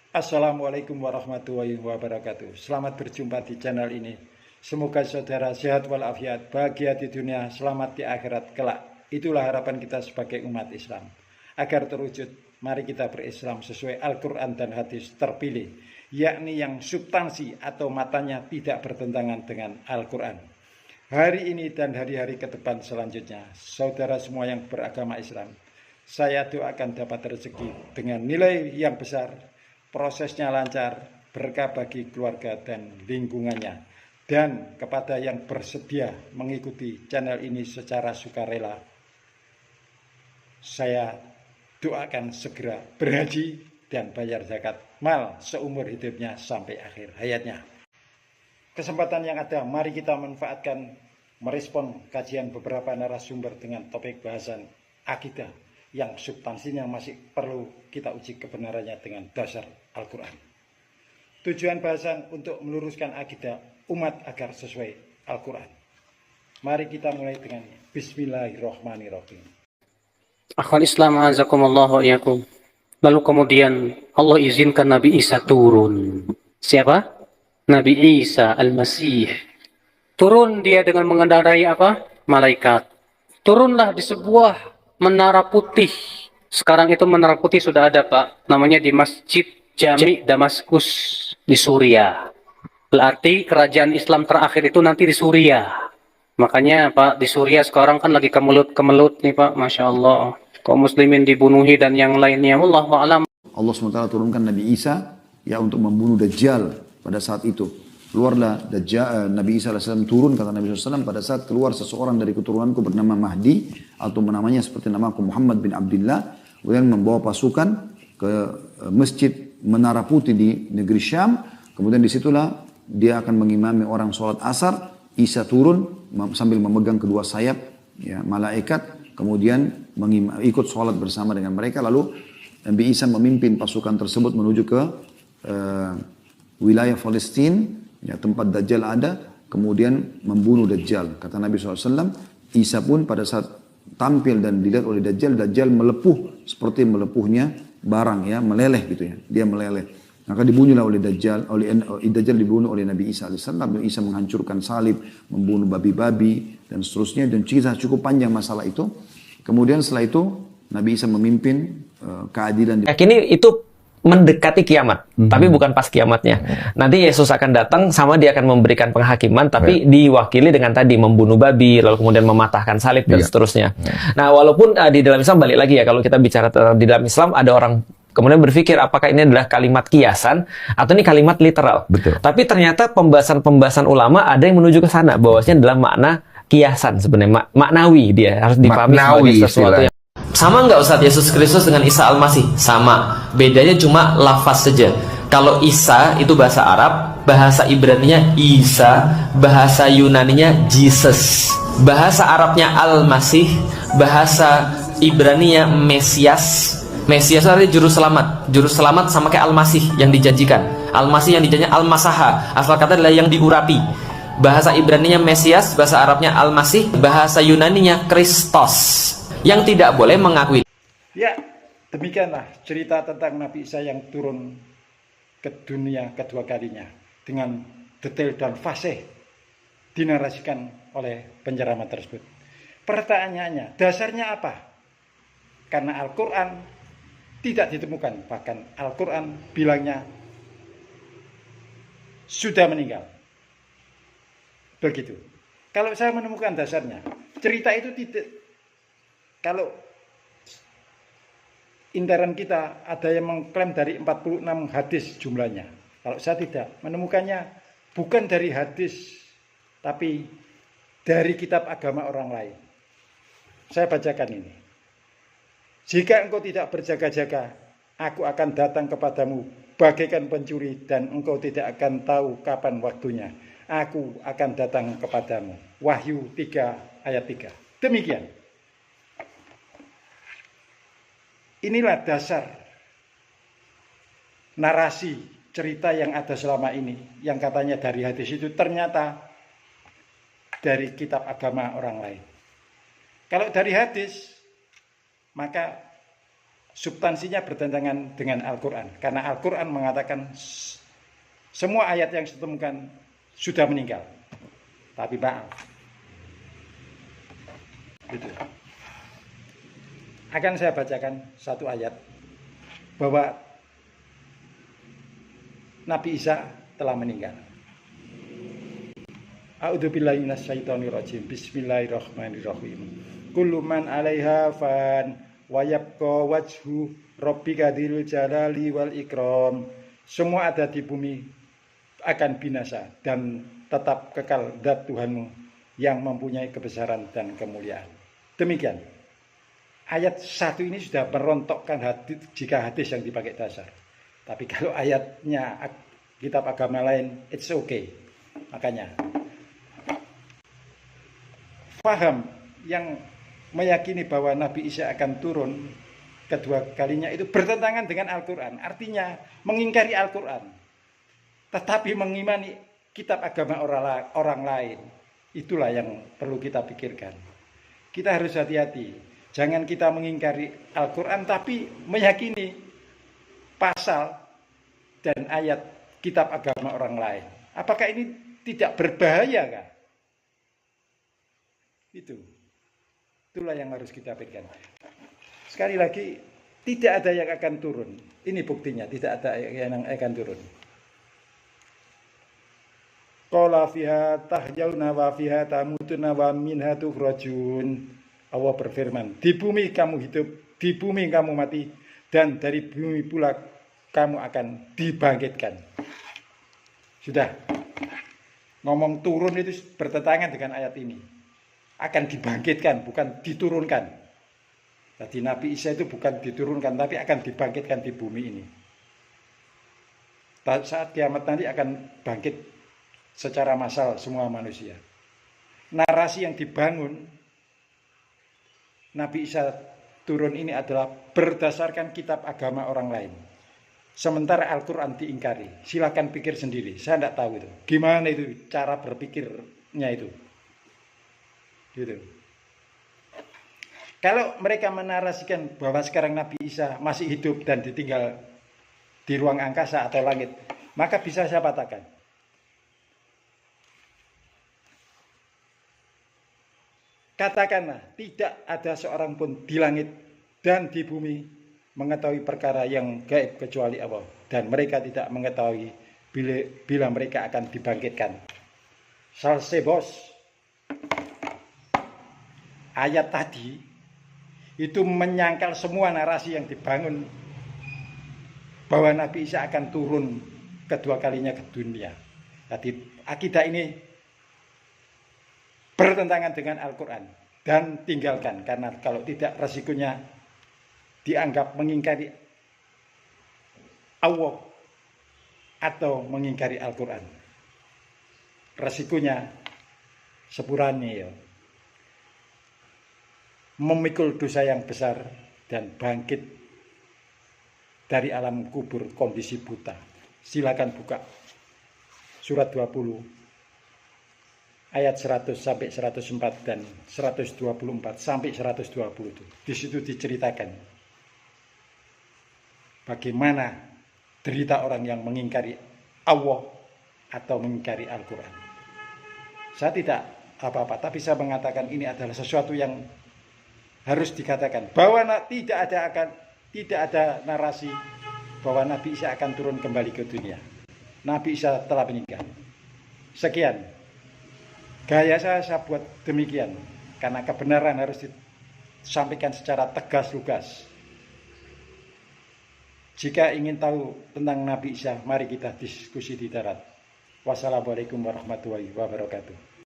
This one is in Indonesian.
Assalamualaikum warahmatullahi wabarakatuh. Selamat berjumpa di channel ini. Semoga saudara sehat walafiat, bahagia di dunia, selamat di akhirat kelak. Itulah harapan kita sebagai umat Islam. Agar terwujud, mari kita berislam sesuai Al-Quran dan hadis terpilih, yakni yang substansi atau matanya tidak bertentangan dengan Al-Quran. Hari ini dan hari-hari ke depan selanjutnya, saudara semua yang beragama Islam, saya doakan dapat rezeki dengan nilai yang besar, prosesnya lancar, berkah bagi keluarga dan lingkungannya. Dan kepada yang bersedia mengikuti channel ini secara sukarela, saya doakan segera berhaji dan bayar zakat mal seumur hidupnya sampai akhir hayatnya. Kesempatan yang ada, mari kita manfaatkan merespon kajian beberapa narasumber dengan topik bahasan akidah yang substansinya masih perlu kita uji kebenarannya dengan dasar Al-Quran. Tujuan bahasan untuk meluruskan akidah umat agar sesuai Al-Quran. Mari kita mulai dengan Bismillahirrahmanirrahim. Akhwal Islam azakumullah wa iyakum. Lalu kemudian Allah izinkan Nabi Isa turun. Siapa? Nabi Isa Al-Masih. Turun dia dengan mengendarai apa? Malaikat. Turunlah di sebuah menara putih. Sekarang itu menara putih sudah ada, Pak. Namanya di Masjid Jami Damaskus di Suriah. Berarti kerajaan Islam terakhir itu nanti di Suriah. Makanya Pak, di Suriah sekarang kan lagi kemelut nih Pak, Masya Allah. Kaum muslimin dibunuhi dan yang lainnya. Wallahu a'lam. Allah SWT turunkan Nabi Isa ya untuk membunuh Dajjal pada saat itu. Keluarlah Dajjal, Nabi Isa AS turun, kata Nabi SAW, pada saat keluar seseorang dari keturunanku bernama Mahdi, atau namanya seperti namaku Muhammad bin Abdullah, kemudian membawa pasukan ke masjid Menara Putih di negeri Syam, kemudian disitulah dia akan mengimami orang sholat asar. Isa turun sambil memegang kedua sayap ya, malaikat, kemudian ikut sholat bersama dengan mereka. Lalu Nabi Isa memimpin pasukan tersebut menuju ke wilayah Palestina, ya, tempat Dajjal ada, kemudian membunuh Dajjal. Kata Nabi SAW, Isa pun pada saat tampil dan dilihat oleh Dajjal, Dajjal melepuh seperti melepuhnya barang, ya, meleleh gitu ya, dia meleleh. Maka dibunuhlah oleh Dajjal, Dajjal dibunuh oleh Nabi Isa AS. Nabi Isa menghancurkan salib, membunuh babi-babi, dan seterusnya. Dan kisah cukup panjang masalah itu. Kemudian setelah itu, Nabi Isa memimpin keadilan. Yakini itu mendekati kiamat, tapi bukan pas kiamatnya. Nanti Yesus akan datang, sama dia akan memberikan penghakiman, tapi diwakili dengan tadi membunuh babi, lalu kemudian mematahkan salib dan seterusnya. Nah, walaupun di dalam Islam, balik lagi ya, kalau kita bicara di dalam Islam, ada orang kemudian berpikir apakah ini adalah kalimat kiasan atau ini kalimat literal. Betul. Tapi ternyata pembahasan ulama ada yang menuju ke sana, bahwasanya adalah makna kiasan sebenarnya, maknawi, dia harus dipahami sebagai sesuatu yang sama. Nggak Ustadz Yesus Kristus dengan Isa Al-Masih? Sama. Bedanya cuma lafaz saja. Kalau Isa itu bahasa Arab, bahasa Ibraninya Isa, bahasa Yunaninya Jesus. Bahasa Arabnya Al-Masih, bahasa Ibraninya Mesias. Mesias itu artinya juru selamat. Juru selamat sama kayak Al-Masih yang dijanjikan. Al-Masih yang dijanjikan Al-Masaha. Asal kata adalah yang diurapi. Bahasa Ibraninya Mesias, bahasa Arabnya Al-Masih, bahasa Yunaninya Kristos. Yang tidak boleh mengakui. Ya, demikianlah cerita tentang Nabi Isa yang turun ke dunia kedua kalinya. Dengan detail dan fasih dinarasikan oleh penceramah tersebut. Pertanyaannya, dasarnya apa? Karena Al-Quran tidak ditemukan, bahkan Al-Quran bilangnya sudah meninggal. Begitu. Kalau saya menemukan dasarnya, cerita itu tidak, kalau intern kita ada yang mengklaim dari 46 hadis jumlahnya. Kalau saya tidak menemukannya, bukan dari hadis, tapi dari kitab agama orang lain. Saya bacakan ini. Jika engkau tidak berjaga-jaga, aku akan datang kepadamu bagaikan pencuri dan engkau tidak akan tahu kapan waktunya. Aku akan datang kepadamu. Wahyu 3 ayat 3. Demikian. Inilah dasar narasi cerita yang ada selama ini, yang katanya dari hadis itu ternyata dari kitab agama orang lain. Kalau dari hadis, maka substansinya bertentangan dengan Al-Quran. Karena Al-Quran mengatakan semua ayat yang ditemukan sudah meninggal. Tapi maaf. Gitu. Akan saya bacakan satu ayat bahwa Nabi Isa telah meninggal. A'udzubillahi minasyaitonirrajim. Bismillahirrahmanirrahim. Kullu man 'alaiha fan wa yabqa wajhu rabbika dzil jalali wal ikram. Semua ada di bumi akan binasa dan tetap kekal zat Tuhanmu yang mempunyai kebesaran dan kemuliaan. Demikian. Ayat 1 ini sudah merontokkan hadis jika hadis yang dipakai dasar. Tapi kalau ayatnya kitab agama lain, it's okay. Makanya paham yang meyakini bahwa Nabi Isa akan turun kedua kalinya itu bertentangan dengan Al-Quran. Artinya mengingkari Al-Quran. Tetapi mengimani kitab agama orang lain. Itulah yang perlu kita pikirkan. Kita harus hati-hati. Jangan kita mengingkari Al-Quran tapi meyakini pasal dan ayat kitab agama orang lain. Apakah ini tidak berbahaya kah? Itulah yang harus kita pikirkan. Sekali lagi, tidak ada yang akan turun. Ini buktinya, tidak ada yang akan turun. Qala fiha tahyauna wa fiha tamutuna wa minha tukhrajun. Allah berfirman, di bumi kamu hidup, di bumi kamu mati, dan dari bumi pula kamu akan dibangkitkan. Sudah. Ngomong turun itu bertentangan dengan ayat ini. Akan dibangkitkan, bukan diturunkan. Jadi Nabi Isa itu bukan diturunkan, tapi akan dibangkitkan di bumi ini. Saat kiamat nanti akan bangkit secara massal semua manusia. Narasi yang dibangun Nabi Isa turun ini adalah berdasarkan kitab agama orang lain. Sementara Al-Quran diingkari. Silakan pikir sendiri. Saya tidak tahu itu. Gimana itu cara berpikirnya itu. Gitu. Kalau mereka menarasikan bahwa sekarang Nabi Isa masih hidup dan ditinggal di ruang angkasa atau langit, maka bisa saya katakan, katakanlah tidak ada seorang pun di langit dan di bumi mengetahui perkara yang gaib kecuali Allah, dan mereka tidak mengetahui bila mereka akan dibangkitkan. Selesai bos. Ayat tadi itu menyangkal semua narasi yang dibangun bahwa Nabi Isa akan turun kedua kalinya ke dunia. Jadi akidah ini bertentangan dengan Al-Quran dan tinggalkan, karena kalau tidak resikonya dianggap mengingkari Allah atau mengingkari Al-Quran. Resikonya sepurane ya. Memikul dosa yang besar dan bangkit dari alam kubur kondisi buta. Silakan buka surat 20 ayat 100 sampai 104 dan 124 sampai 120 itu. Di situ diceritakan bagaimana derita orang yang mengingkari Allah atau mengingkari Al-Quran. Saya tidak apa-apa, tapi saya mengatakan ini adalah sesuatu yang harus dikatakan bahwa tidak ada narasi bahwa Nabi Isa akan turun kembali ke dunia. Nabi Isa telah meninggal. Sekian. Gaya saya buat demikian karena kebenaran harus disampaikan secara tegas lugas. Jika ingin tahu tentang Nabi Isa, mari kita diskusi di darat. Wassalamualaikum warahmatullahi wabarakatuh.